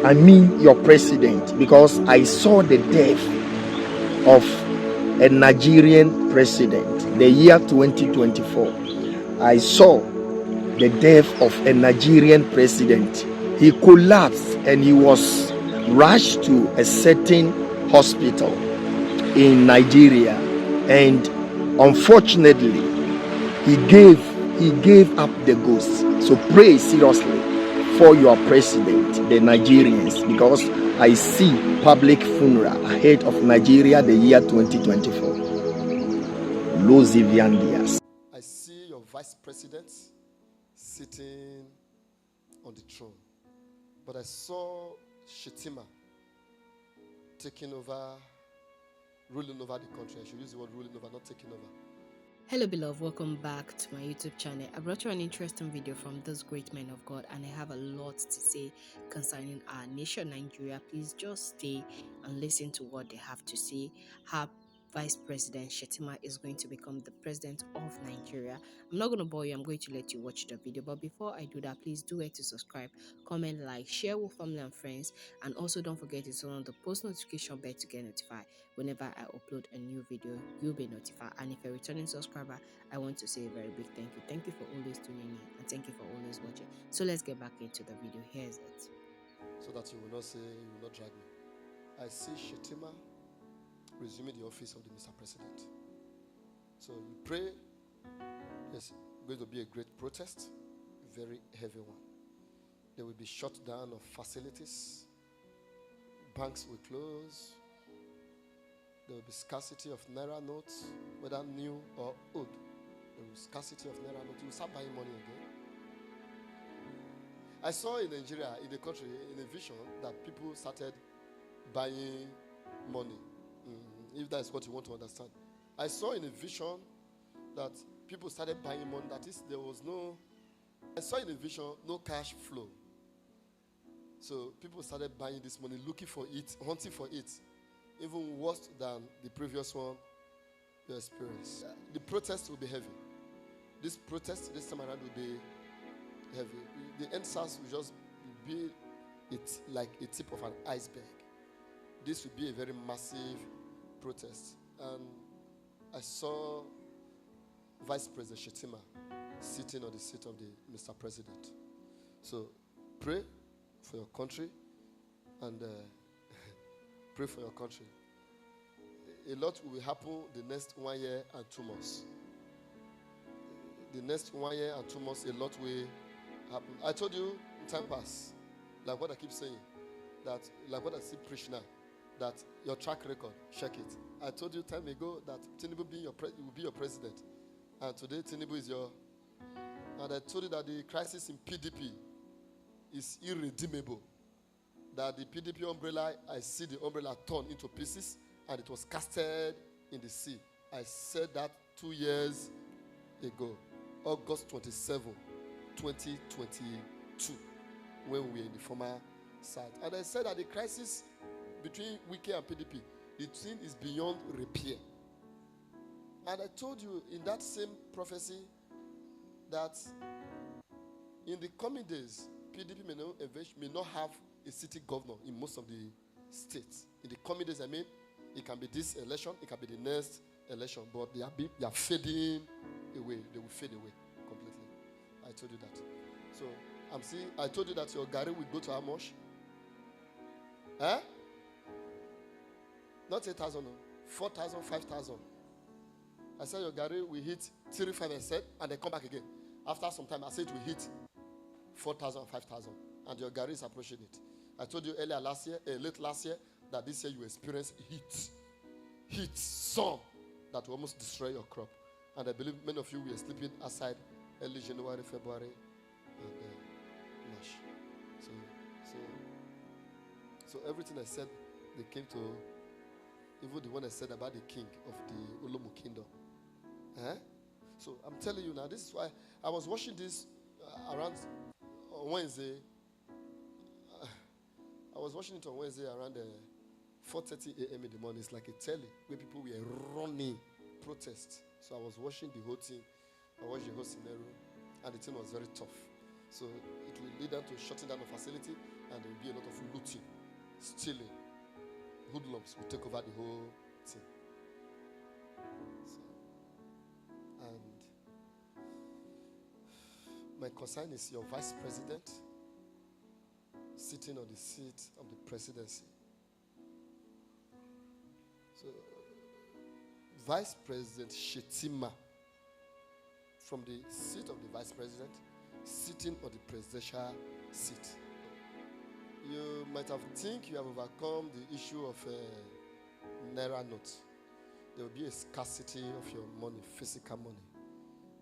I mean your president, because I saw the death of a Nigerian president, the year 2024. I saw the death of a Nigerian president. He collapsed and he was rushed to a certain hospital in Nigeria, and unfortunately he gave up the ghost. So pray seriously for your president, the Nigerians, because I see public funeral ahead of Nigeria the year 2024. Loziviandias. I see your vice president sitting on the throne. But I saw Shetima taking over, ruling over the country. I should use the word ruling over, not taking over. Hello beloved, welcome back to my YouTube channel. I brought you an interesting video from those great men of God, and I have a lot to say concerning our nation Nigeria. Please just stay and listen to what they have to say. How Vice President Shetima is going to become the president of Nigeria. I'm not going to bore you, I'm going to let you watch the video. But before I do that, please do it to subscribe, comment, like, share with family and friends, and also don't forget to turn on the post notification bell to get notified. Whenever I upload a new video, you'll be notified. And if you're a returning subscriber, I want to say a very big thank you. Thank you for always tuning in, and thank you for always watching. So let's get back into the video. Here's it. So that you will not say, you will not drag me. I see Shetima resuming the office of the Mr. President. So you pray, there's going to be a great protest, a very heavy one. There will be shutdown of facilities, banks will close, there will be scarcity of Naira notes, whether new or old. There will be scarcity of Naira notes. You will start buying money again. I saw in Nigeria, in the country, in a vision, that people started buying money. If that is what you want to understand. I saw in a vision that people started buying money. That is, there was no, I saw in a vision, no cash flow. So people started buying this money, looking for it, hunting for it. Even worse than the previous one you experienced. The protest will be heavy. This protest this time around will be heavy. The NSAS will just be like a tip of an iceberg. This will be a very massive protest. And I saw Vice President Shetima sitting on the seat of the Mr. President. So pray for your country and pray for your country. A lot will happen the next 1 year and 2 months. The next 1 year and 2 months, a lot will happen. I told you in time past, like what I keep saying, that like what I see preach now, that your track record, check it. I told you time ago that Tinubu will be your president. And today Tinubu is your... And I told you that the crisis in PDP is irredeemable. That the PDP umbrella, I see the umbrella torn into pieces and it was casted in the sea. I said that 2 years ago, August 27, 2022, when we were in the former side. And I said that the crisis between Wike and PDP, the thing is beyond repair. And I told you in that same prophecy that in the coming days, PDP may not have a city governor in most of the states. In the coming days, I mean, it can be this election, it can be the next election, but they are fading away. They will fade away completely. I told you that. So I told you that your Gary will go to how much? Not 8,000, 4,000, 5,000. I said your Gary will hit 3,500, I said, and then come back again. After some time, I said it will hit 4,000, 5,000, and your Gary is approaching it. I told you late last year, that this year you experience heat, sun that will almost destroy your crop. And I believe many of you were sleeping outside early January, February, and March. So everything I said, they came to, even the one I said about the king of the Olomu kingdom. So I'm telling you now, this is why I was watching this around Wednesday. I was watching it on Wednesday around 4:30 a.m. in the morning. It's like a telly where people were running protest. So I was watching the whole thing. I watched the whole scenario, and the thing was very tough. So it will lead them to shutting down the facility, and there will be a lot of looting. stealing, hoodlums will take over the whole thing. So, and my concern is your vice president sitting on the seat of the presidency. So, Vice President Shetima, from the seat of the vice president, sitting on the presidential seat. You might have think you have overcome the issue of naira note. There will be a scarcity of your money, physical money.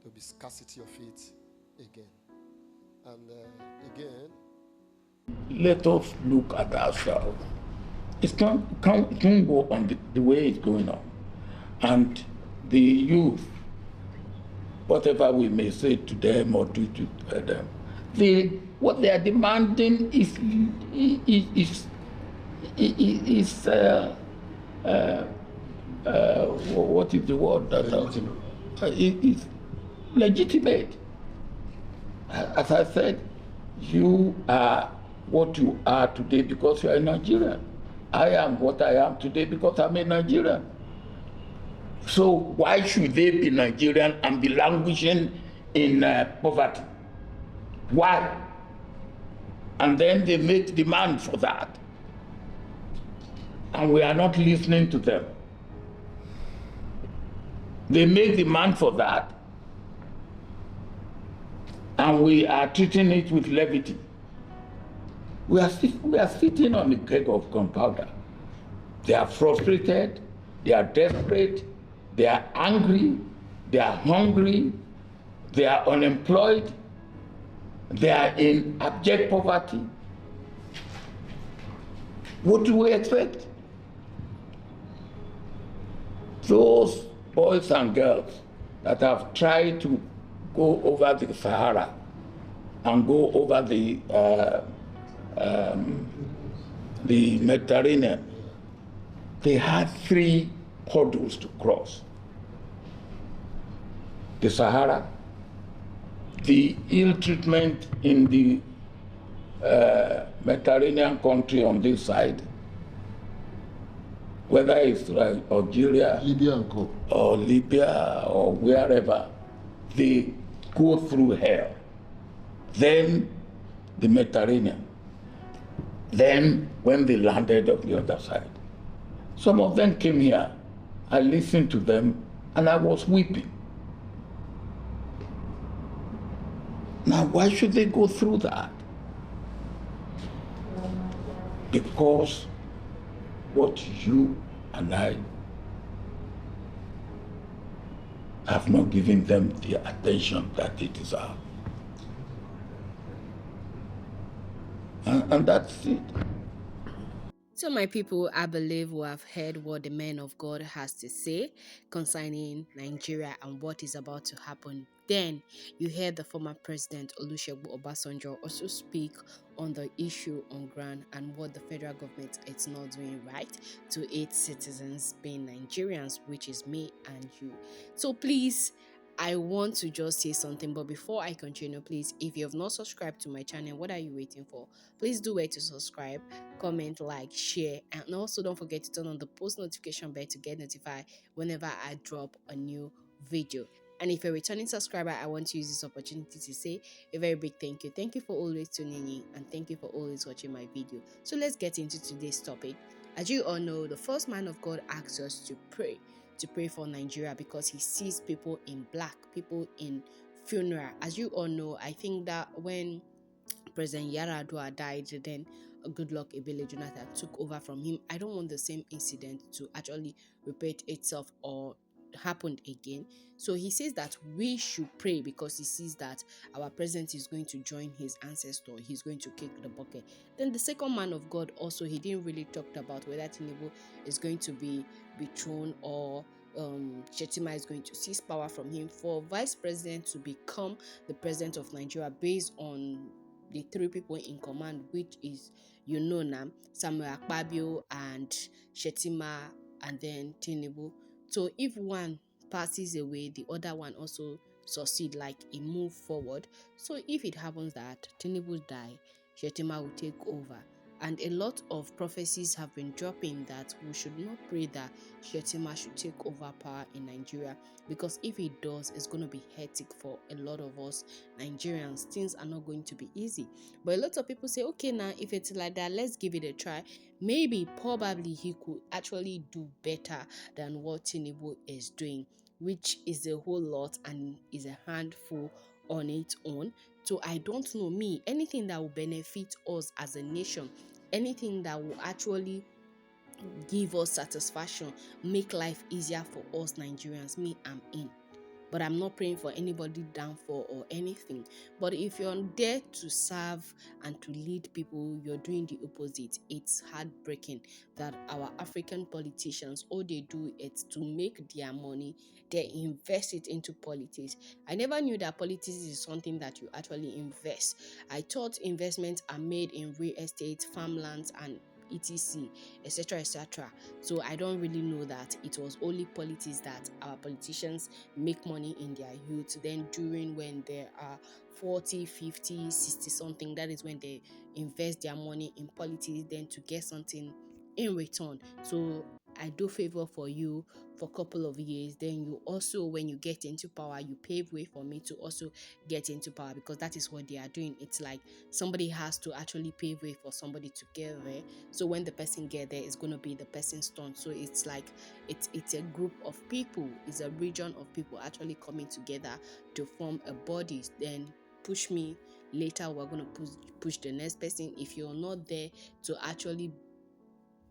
There will be scarcity of it again. And again, let us look at ourselves. It can't go on the way it's going on. And the youth, whatever we may say to them or do to them, what they are demanding is what is the word that is legitimate. As I said, you are what you are today because you are a Nigerian. I am what I am today because I'm a Nigerian. So why should they be Nigerian and be languishing in poverty? Why? And then they make demand for that. And we are not listening to them. They make demand for that. And we are treating it with levity. We are sitting on a keg of gunpowder. They are frustrated, they are desperate, they are angry, they are hungry, they are unemployed, they are in abject poverty. What do we expect? Those boys and girls that have tried to go over the Sahara and go over the Mediterranean, they had 3 hurdles to cross: the Sahara, the ill treatment in the Mediterranean country on this side, whether it's like Algeria, Libya or Libya or wherever, they go through hell. Then the Mediterranean. Then when they landed on the other side, some of them came here. I listened to them and I was weeping. Now, why should they go through that? Because what you and I have not given them the attention that they deserve. And that's it. So, my people, I believe we have heard what the man of God has to say concerning Nigeria and what is about to happen. Then you heard the former president Olusegun Obasanjo also speak on the issue on ground and what the federal government is not doing right to aid citizens being Nigerians, which is me and you. So please, I want to just say something, but before I continue, please, if you have not subscribed to my channel, what are you waiting for? Please do wait to subscribe, comment, like, share, and also don't forget to turn on the post notification bell to get notified whenever I drop a new video. And if you're a returning subscriber, I want to use this opportunity to say a very big thank you. Thank you for always tuning in and thank you for always watching my video. So let's get into today's topic. As you all know, the first man of God asked us to pray for Nigeria because he sees people in black, people in funeral. As you all know, I think that when President Yaradua died, then Goodluck Ebele Jonathan took over from him. I don't want the same incident to actually repeat itself or happened again. So he says that we should pray because he sees that our president is going to join his ancestor. He's going to kick the bucket. Then the second man of God also, he didn't really talk about whether Tinubu is going to be thrown or Shetima is going to seize power from him for vice president to become the president of Nigeria based on the 3 people in command, which is now Samuel Akpabio and Shetima and then Tinubu. So if one passes away, the other one also succeed, like a move forward. So if it happens that Tinubu die, Shetima will take over. And a lot of prophecies have been dropping that we should not pray that Shetima should take over power in Nigeria, because if he does, it's going to be hectic for a lot of us Nigerians. Things are not going to be easy. But a lot of people say, okay, now if it's like that, let's give it a try. Maybe, probably he could actually do better than what Tinubu is doing, which is a whole lot and is a handful on its own. So I don't know, me, anything that will benefit us as a nation, anything that will actually give us satisfaction, make life easier for us Nigerians, me, I'm in. But I'm not praying for anybody downfall or anything. But if you're there to serve and to lead people, you're doing the opposite. It's heartbreaking that our African politicians, all they do is to make their money, they invest it into politics. I never knew that politics is something that you actually invest. I thought investments are made in real estate, farmlands, and etc, etc, etc. So I don't really know that it was only politics that our politicians make money in their youth. Then during when they are 40, 50, 60 something, that is when they invest their money in politics, then to get something in return. So I do favor for you for a couple of years, then you also, when you get into power, you pave way for me to also get into power, because that is what they are doing. It's like somebody has to actually pave way for somebody to get there. So when the person get there, it's going to be the person's turn. So it's like it's a group of people, it's a region of people actually coming together to form a body. Then push me later, we're going to push the next person. If you're not there to actually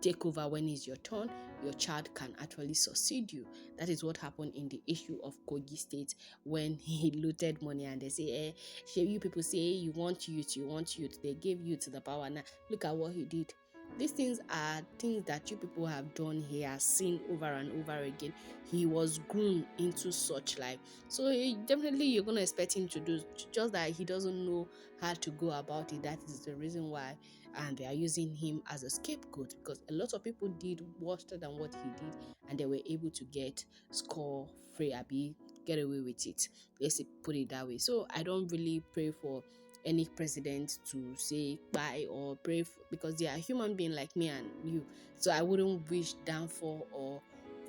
take over when it's your turn, your child can actually succeed you. That is what happened in the issue of Kogi State when he looted money, and they say, you people say you want youth, they gave youth the power. Now look at what he did. These things are things that you people have done. He has seen over and over again. He was groomed into such life. So definitely you're going to expect him to do, just that he doesn't know how to go about it. That is the reason why, and they are using him as a scapegoat, because a lot of people did worse than what he did and they were able to get score free, get away with it. Let's put it that way. So I don't really pray for any president to say bye or pray for, because they are human being like me and you. So I wouldn't wish downfall or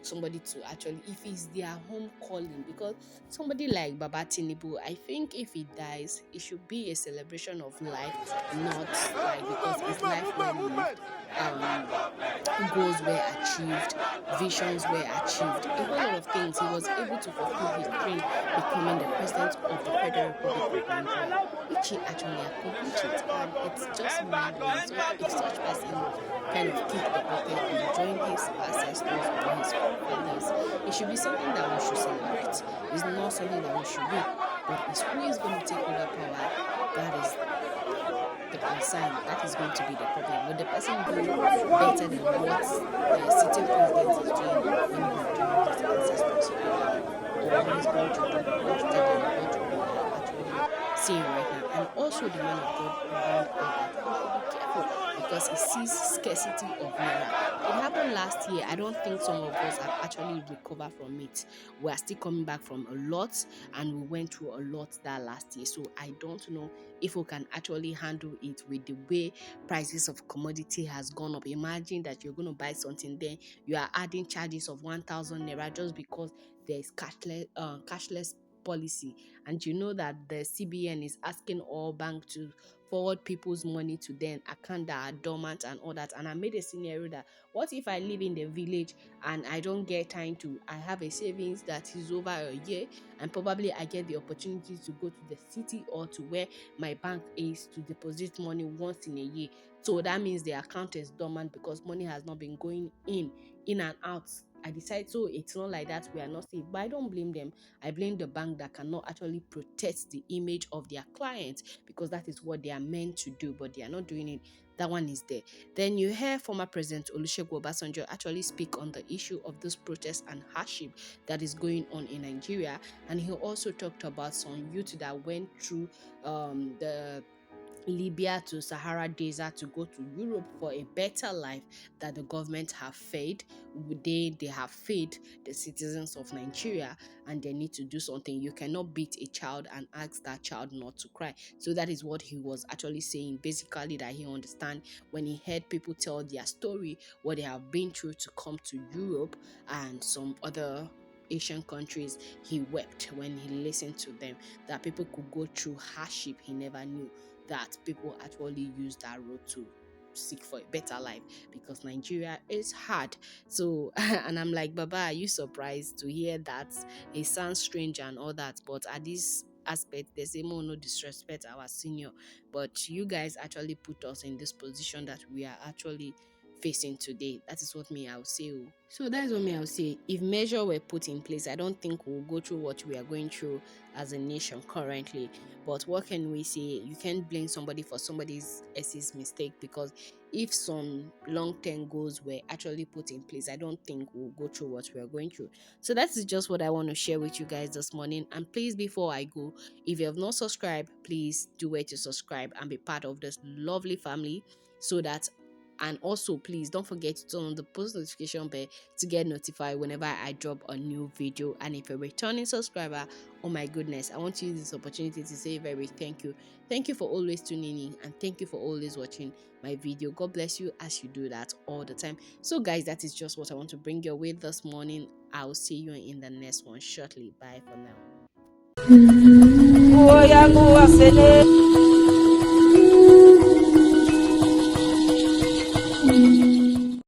somebody to actually, if it's their home calling, because somebody like Baba Tinubu, I think if he dies, it should be a celebration of life, not like because his life well lived, goals were achieved, visions were achieved, a whole lot of things. He was able to fulfill his dream, becoming the president of the Federal Republic of Nigeria, which he actually accomplished it, and it's just mind blowing. So if such person kind of kick the bucket and join his ancestors or his forefathers, it should be something that we should celebrate. It's not something that we should wait, but it's who is going to take over power. That is the concern. That is going to be the problem. Will the person do better than what the sitting president is doing when he was doing his ancestors' power, or he's going to do worse than what we are actually seeing right now? And also the man of God warned us that we should be careful, because he sees scarcity of naira. It happened last year. I don't think some of us have actually recovered from it. We are still coming back from a lot, and we went through a lot that last year. So I don't know if we can actually handle it with the way prices of commodity has gone up. Imagine that you're going to buy something, then you are adding charges of 1,000 naira just because there's cashless policy, and you know that the CBN is asking all banks to forward people's money to them account that are dormant and all that. And I made a scenario that, what if I live in the village and I don't get time to, I have a savings that is over a year, and probably I get the opportunity to go to the city or to where my bank is to deposit money once in a year. So that means the account is dormant because money has not been going in and out. I decide, so it's not like that, we are not safe. But I don't blame them. I blame the bank that cannot actually protect the image of their clients, because that is what they are meant to do, but they are not doing it. That one is there. Then you hear former President Olusegun Obasanjo actually speak on the issue of this protest and hardship that is going on in Nigeria, and he also talked about some youth that went through the Libya to Sahara Desert to go to Europe for a better life that the government have failed. They have failed the citizens of Nigeria, and they need to do something. You cannot beat a child and ask that child not to cry. So that is what he was actually saying, basically, that he understand when he heard people tell their story, what they have been through to come to Europe and some other Asian countries. He wept when he listened to them, that people could go through hardship he never knew, that people actually use that road to seek for a better life, because Nigeria is hard. So and I'm like, Baba, are you surprised to hear that? It sounds strange and all that, but at this aspect they say more no disrespect our senior, but you guys actually put us in this position that we are actually facing today. That is what me I'll say. Oh. So that is what me I'll say. If measures were put in place, I don't think we'll go through what we are going through as a nation currently. But what can we say? You can't blame somebody for somebody else's mistake, because if some long-term goals were actually put in place, I don't think we'll go through what we are going through. So that is just what I want to share with you guys this morning. And please, before I go, if you have not subscribed, please do wait to subscribe and be part of this lovely family, so that, and also please don't forget to turn on the post notification bell to get notified whenever I drop a new video. And if you're a returning subscriber, oh my goodness, I want to use this opportunity to say very thank you. Thank you for always tuning in, and thank you for always watching my video. God bless you as you do that all the time. So guys, that is just what I want to bring your way this morning. I'll see you in the next one shortly. Bye for now.